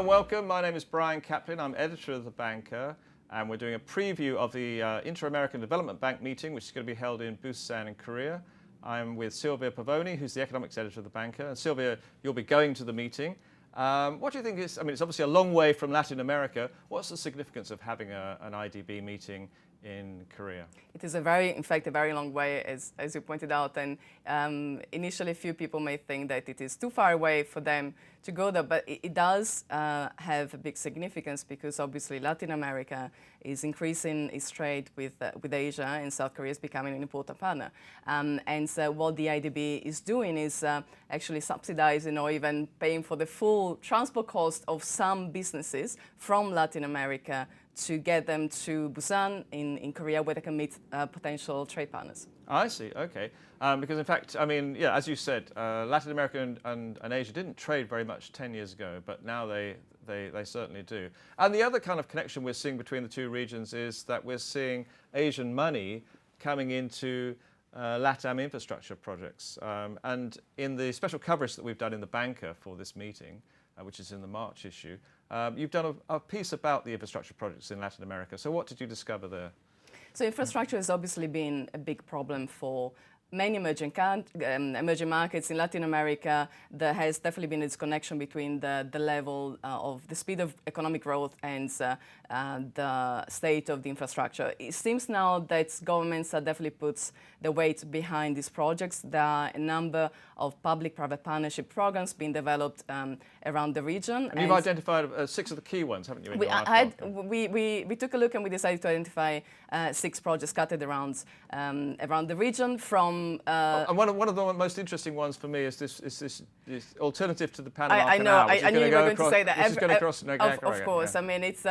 and welcome. My name is Brian Caplen. I'm editor of The Banker, and we're doing a preview of the Inter-American Development Bank meeting, which is going to be held in Busan in Korea. I'm with Silvia Pavoni, who's the economics editor of The Banker. And Silvia, you'll be going to the meeting. What do you think is, I mean, it's obviously a long way from Latin America. What's the significance of having an IDB meeting in Korea? It is in fact, a very long way, as you pointed out. And initially, few people may think that it is too far away for them to go there, but it does have a big significance because obviously Latin America is increasing its trade with Asia, and South Korea is becoming an important partner. And so what the IDB is doing is actually subsidizing or even paying for the full transport cost of some businesses from Latin America to get them to Busan in Korea, where they can meet potential trade partners. I see, okay. Because in fact, I mean, yeah, as you said, Latin America and Asia didn't trade very much 10 years ago, but now they certainly do. And the other kind of connection we're seeing between the two regions is that we're seeing Asian money coming into LATAM infrastructure projects. And in the special coverage that we've done in The Banker for this meeting, which is in the March issue, you've done a piece about the infrastructure projects in Latin America. So what did you discover there? So infrastructure has obviously been a big problem for many emerging markets in Latin America. There has definitely been a disconnection between the level of the speed of economic growth and the state of the infrastructure. It seems now that governments are definitely put the weight behind these projects. There are a number of public-private partnership programs being developed around the region. And you've identified 6 of the key ones, haven't you? We took a look and we decided to identify 6 projects scattered around the region from. And one of the most interesting ones for me is this alternative to the Panama Canal. I knew you were going to say that. Which is going to cross Nicaragua. Of course. Yeah. I mean, it's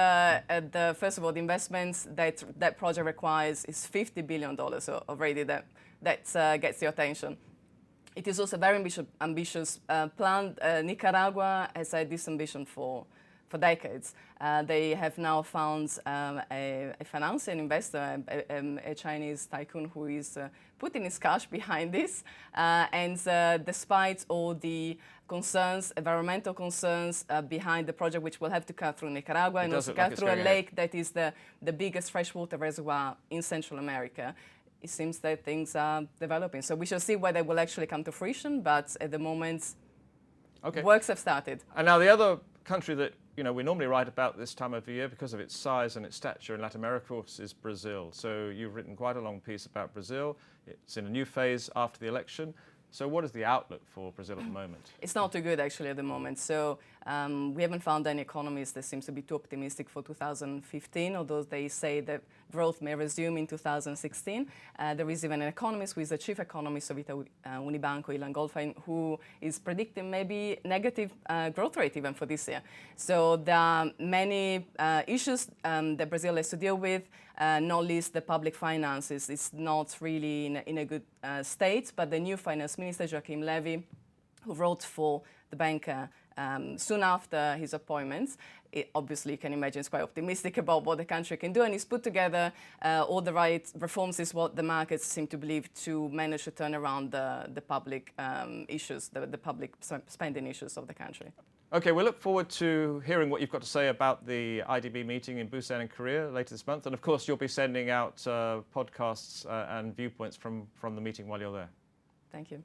first of all, the investments that project requires is $50 billion already. That gets your attention. It is also a very ambitious plan. Nicaragua has had this ambition for decades. They have now found a financier, an investor, a Chinese tycoon who is putting his cash behind this. And despite all the concerns, environmental concerns behind the project, which will have to cut through Nicaragua and also cut through a lake that is the biggest freshwater reservoir in Central America, it seems that things are developing. So we shall see whether they will actually come to fruition, but at the moment, works have started. And now the other country that we normally write about this time of the year because of its size and its stature in Latin America, of course, is Brazil. So you've written quite a long piece about Brazil. It's in a new phase after the election. So what is the outlook for Brazil at the moment? It's not too good, actually, at the moment. So we haven't found any economists that seems to be too optimistic for 2015, although they say that growth may resume in 2016. There is even an economist who is the chief economist of Unibanco, Ilan Goldfein, who is predicting maybe negative growth rate even for this year. So there are many issues that Brazil has to deal with, not least the public finances. It's not really in a good state, but the new finance minister, Joaquim Levy, who wrote for The Banker soon after his appointment, obviously you can imagine is quite optimistic about what the country can do, and he's put together all the right reforms is what the markets seem to believe to manage to turn around the public issues, the public spending issues of the country. Okay, we look forward to hearing what you've got to say about the IDB meeting in Busan in Korea later this month. And of course, you'll be sending out podcasts and viewpoints from the meeting while you're there. Thank you.